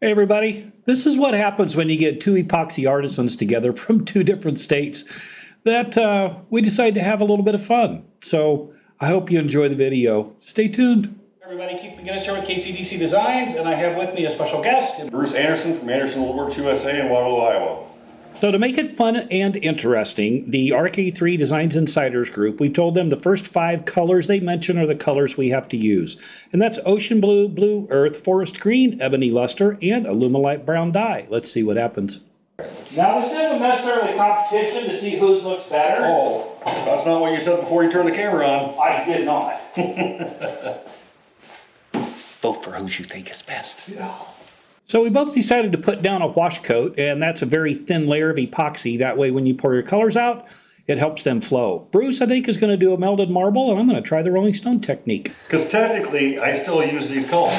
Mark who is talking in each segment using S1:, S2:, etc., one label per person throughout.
S1: Hey everybody, this is what happens when you get two epoxy artisans together from two different states that we decide to have a little bit of fun. So I hope you enjoy the video. Stay tuned. Everybody, Keith McGinnis here with KCDC Designs, and I have with me a special guest.
S2: Bruce Anderson from Anderson Woodworks USA in Waterloo, Iowa.
S1: So to make it fun and interesting, the RK3 Designs Insiders group, we told them the first 5 colors they mention are the colors we have to use. And that's ocean blue, blue earth, forest green, ebony luster, and alumilite brown dye. Let's see what happens. Now this isn't necessarily a competition to see whose looks better.
S2: Oh, that's not what you said before you turned the camera on.
S1: I did not. Vote for who you think is best.
S2: Yeah.
S1: So we both decided to put down a wash coat, and that's a very thin layer of epoxy. That way when you pour your colors out, it helps them flow. Bruce, I think, is going to do a melted marble, and I'm going to try the Rolling Stone technique.
S2: Because technically, I still use these colors.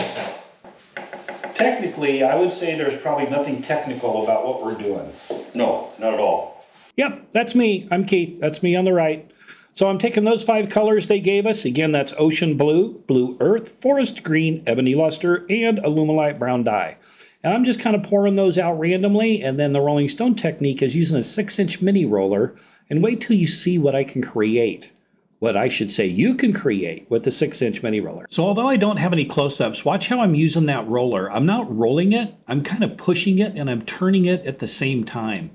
S1: Technically, I would say there's probably nothing technical about what we're doing.
S2: No, not at all.
S1: Yep, that's me. I'm Keith. That's me on the right. So I'm taking those 5 colors they gave us. Again, that's ocean blue, blue earth, forest green, ebony luster, and alumilite brown dye. And I'm just kind of pouring those out randomly, and then the Rolling Stone technique is using a 6-inch mini roller, and wait till you see what I can create. What I should say you can create with the 6-inch mini roller. So although I don't have any close-ups, watch how I'm using that roller. I'm not rolling it, I'm kind of pushing it, and I'm turning it at the same time.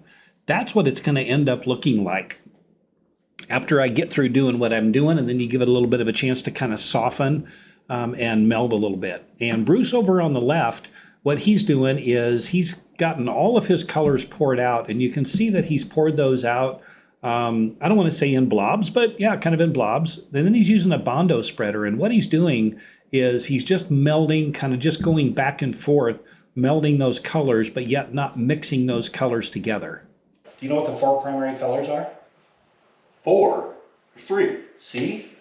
S1: That's what it's going to end up looking like after I get through doing what I'm doing, and then you give it a little bit of a chance to kind of soften and meld a little bit. And Bruce over on the left, what he's doing is he's gotten all of his colors poured out, and you can see that he's poured those out, I don't want to say in blobs, but yeah, kind of in blobs. And then he's using a Bondo spreader, and what he's doing is he's just melding, kind of just going back and forth, melding those colors, but yet not mixing those colors together. Do you know what the 4 primary colors are?
S2: 4? There's 3.
S1: See?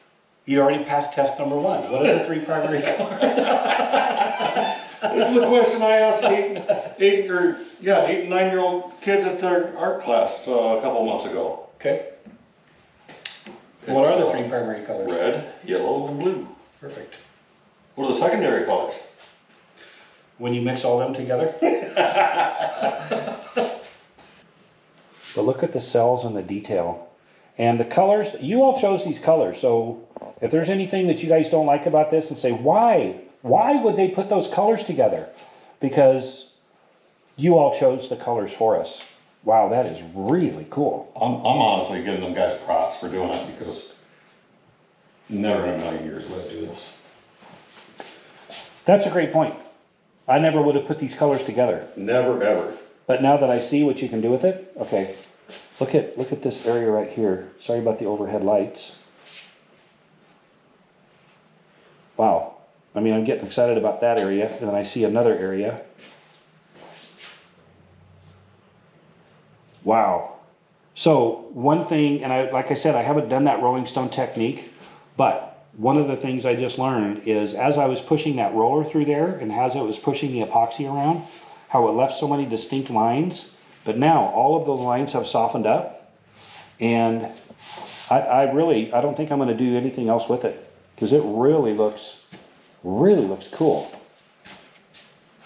S1: You already passed test number 1. What are the 3 primary colors?
S2: This is a question I asked 8 and 9-year-old kids at their art class a couple months ago.
S1: Okay. What are the 3 primary colors?
S2: Red, yellow, and blue.
S1: Perfect.
S2: What are the secondary colors?
S1: When you mix all them together? But look at the cells and the detail. And the colors, you all chose these colors, so if there's anything that you guys don't like about this, and say, why would they put those colors together? Because you all chose the colors for us. Wow, that is really cool.
S2: I'm honestly giving them guys props for doing it, because never in a million years would I do this.
S1: That's a great point. I never would have put these colors together.
S2: Never, ever.
S1: But now that I see what you can do with it, okay. Look at this area right here. Sorry about the overhead lights. Wow. I mean, I'm getting excited about that area, and then I see another area. Wow. So one thing, and like I said, I haven't done that Rolling Stone technique, but one of the things I just learned is as I was pushing that roller through there, and as it was pushing the epoxy around, how it left so many distinct lines. But now all of those lines have softened up, and I don't think I'm going to do anything else with it, because it really looks cool.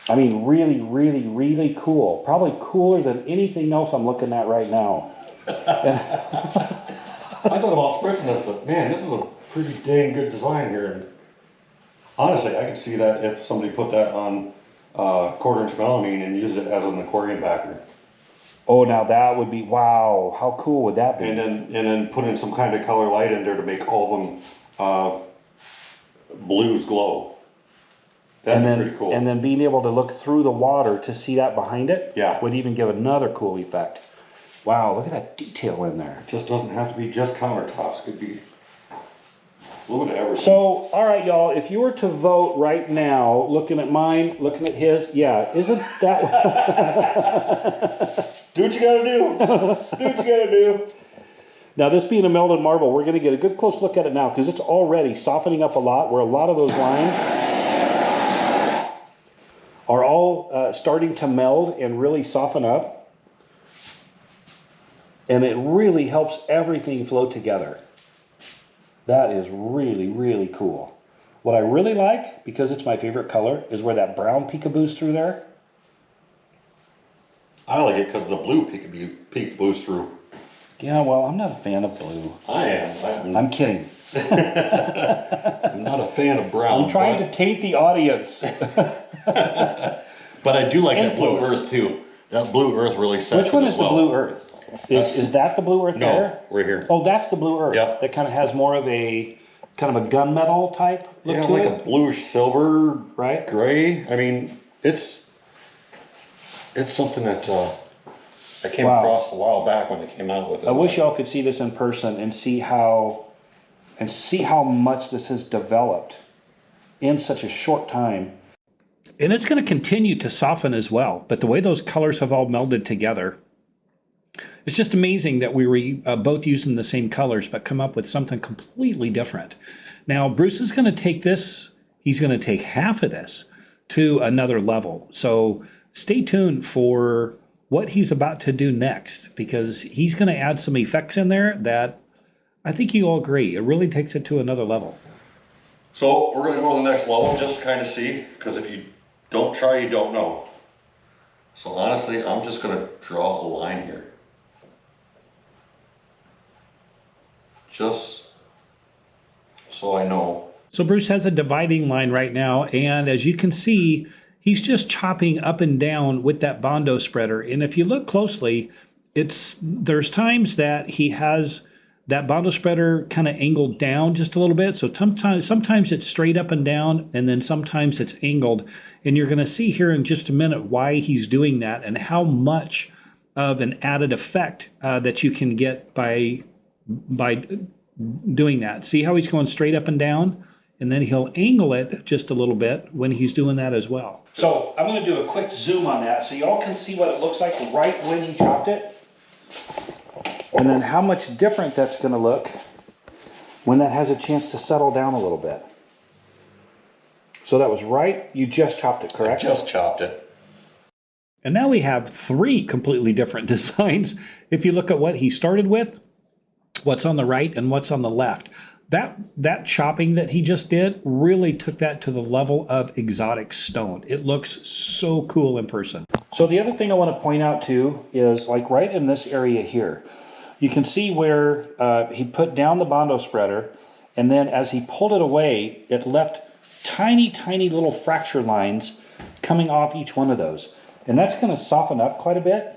S1: I mean, really cool. Probably cooler than anything else I'm looking at right now.
S2: I thought about sprinkling this, but man, this is a pretty dang good design here. And honestly, I could see that if somebody put that on 1/4-inch melamine and used it as an aquarium backer.
S1: Oh, now that would be, wow, how cool would that be?
S2: And then put in some kind of color light in there to make all of them blues glow. That'd be pretty cool.
S1: And then being able to look through the water to see that behind it,
S2: yeah,
S1: would even give another cool effect. Wow, look at that detail in there.
S2: It just doesn't have to be just countertops. It could be a little bit of everything.
S1: So, all right, y'all, if you were to vote right now, looking at mine, looking at his, yeah, isn't that...
S2: Do what you gotta do. Do what you gotta do.
S1: Now, this being a melted marble, we're going to get a good close look at it now, because it's already softening up a lot, where a lot of those lines are all starting to meld and really soften up. And it really helps everything flow together. That is really cool. What I really like, because it's my favorite color, is where that brown peekaboos through there.
S2: I like it because the blue peekaboo's through.
S1: Yeah, well, I'm not a fan of blue.
S2: I am.
S1: I'm kidding.
S2: I'm not a fan of brown.
S1: I'm trying to taint the audience.
S2: But I do like that blue earth too. That blue earth really sets
S1: Which one
S2: it
S1: is
S2: as well.
S1: the blue earth? Is that the blue earth there?
S2: No, right here.
S1: Oh, that's the blue earth.
S2: Yep.
S1: That kind of has more of a gunmetal type look to
S2: like
S1: it.
S2: a bluish silver,
S1: Right.
S2: gray. I mean, it's something that I came
S1: Wow.
S2: across a while back when they came out with it.
S1: I wish y'all could see this in person and see how much this has developed in such a short time. And it's going to continue to soften as well. But the way those colors have all melded together, it's just amazing that we were both using the same colors, but come up with something completely different. Now, Bruce is going to take this, he's going to take half of this to another level. So stay tuned for what he's about to do next, because he's going to add some effects in there that I think you all agree. It really takes it to another level.
S2: So we're going to go to the next level just to kind of see, because if you don't try, you don't know. So honestly, I'm just going to draw a line here. Just so I know. So
S1: Bruce has a dividing line right now, and as you can see, he's just chopping up and down with that Bondo spreader. And if you look closely, there's times that he has that Bondo spreader kind of angled down just a little bit. So sometimes it's straight up and down, and then sometimes it's angled. And you're going to see here in just a minute why he's doing that and how much of an added effect that you can get by doing that. See how he's going straight up and down? And then he'll angle it just a little bit when he's doing that as well. So I'm going to do a quick zoom on that so y'all can see what it looks like right when he chopped it. And then how much different that's going to look when that has a chance to settle down a little bit. So that was right, you just chopped it, correct?
S2: I just chopped it.
S1: And now we have 3 completely different designs. If you look at what he started with, what's on the right and what's on the left. That chopping that he just did really took that to the level of exotic stone. It looks so cool in person. So the other thing I want to point out too is like right in this area here, you can see where he put down the Bondo spreader, and then as he pulled it away, it left tiny, tiny little fracture lines coming off each one of those. And that's going to soften up quite a bit.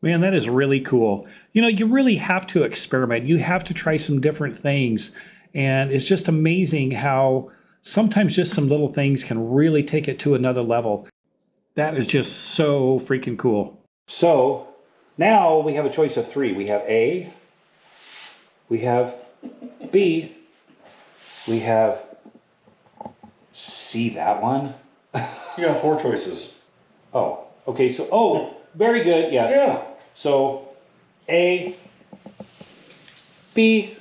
S1: Man, that is really cool. You know, you really have to experiment. You have to try some different things. And it's just amazing how sometimes just some little things can really take it to another level. That is just so freaking cool. So now we have a choice of 3. We have A, we have B, we have C, that one.
S2: You got 4 choices.
S1: Oh, okay. So, very good. Yes.
S2: Yeah.
S1: So, A, B,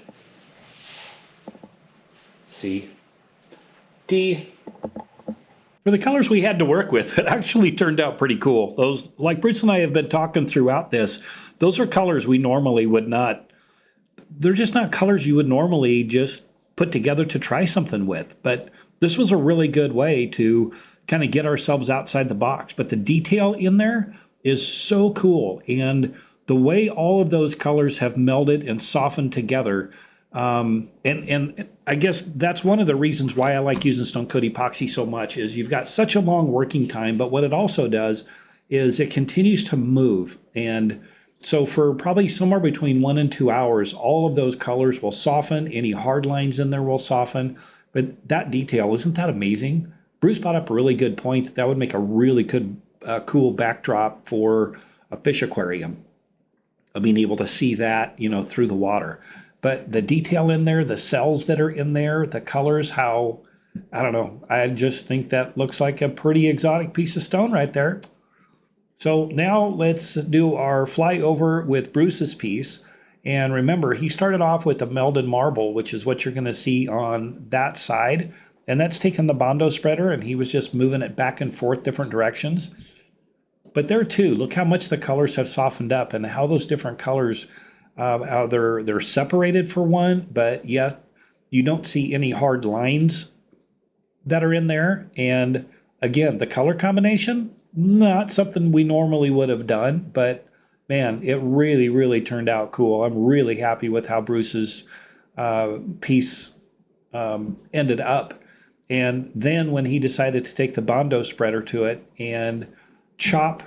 S1: C, D. For the colors we had to work with, it actually turned out pretty cool. Those, like Bruce and I have been talking throughout this, those are colors we normally would not, they're just not colors you would normally just put together to try something with. But this was a really good way to kind of get ourselves outside the box. But the detail in there is so cool. And the way all of those colors have melded and softened together, and I guess that's one of the reasons why I like using Stone Coat Epoxy so much, is you've got such a long working time, but what it also does is it continues to move. And so for probably somewhere between 1 and 2 hours, all of those colors will soften. Any hard lines in there will soften. But that detail, isn't that amazing? Bruce brought up a really good point. That would make a really good, cool backdrop for a fish aquarium. Of being able to see that, you know, through the water. But the detail in there, the cells that are in there, the colors, how, I don't know. I just think that looks like a pretty exotic piece of stone right there. So now let's do our flyover with Bruce's piece. And remember, he started off with a melded marble, which is what you're going to see on that side. And that's taken the Bondo spreader, and he was just moving it back and forth different directions. But there too, look how much the colors have softened up and how those different colors, how they're separated for one, but yet you don't see any hard lines that are in there. And again, the color combination, not something we normally would have done, but man, it really, really turned out cool. I'm really happy with how Bruce's piece ended up. And then when he decided to take the Bondo spreader to it and chop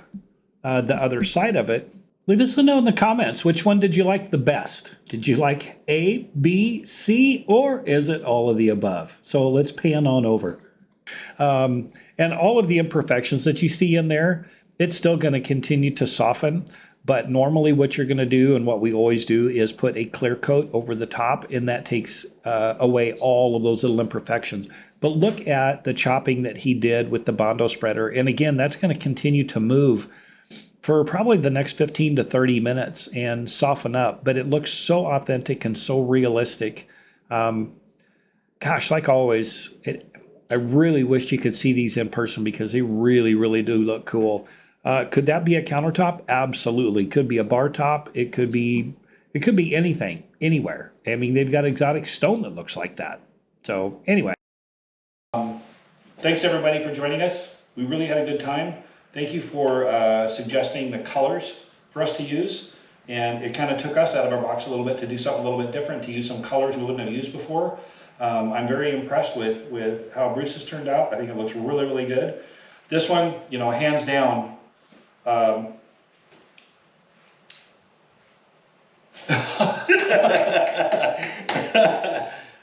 S1: the other side of it, leave us a note in the comments. Which one did you like the best? Did you like A, B, C, or is it all of the above? So let's pan on over. And all of the imperfections that you see in there, it's still going to continue to soften. But normally what you're going to do, and what we always do, is put a clear coat over the top, and that takes away all of those little imperfections. But look at the chopping that he did with the Bondo spreader. And again, that's going to continue to move for probably the next 15 to 30 minutes and soften up. But it looks so authentic and so realistic. Gosh, like always, I really wish you could see these in person because they really, really do look cool. Could that be a countertop? Absolutely. Could be a bar top. It could be anything, anywhere. I mean, they've got exotic stone that looks like that. So anyway. Thanks everybody for joining us. We really had a good time. Thank you for suggesting the colors for us to use. And it kind of took us out of our box a little bit to do something a little bit different, to use some colors we wouldn't have used before. I'm very impressed with how Bruce has turned out. I think it looks really, really good. This one, you know, hands down,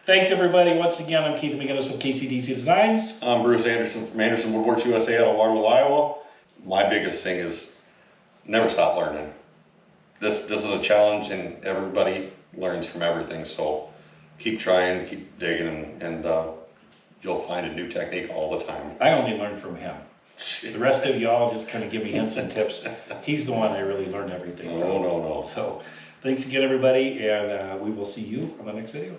S1: thanks everybody. Once again, I'm Keith McGinnis with KCDC Designs.
S2: I'm Bruce Anderson from Anderson Woodworks USA out of Waterloo, Iowa. My biggest thing is never stop learning. This is a challenge, and everybody learns from everything. So keep trying, keep digging, and you'll find a new technique all the time.
S1: I only learned from him. The rest of y'all just kind of give me hints and tips. He's the one I really learned everything from.
S2: No.
S1: So thanks again, everybody, and we will see you on the next video.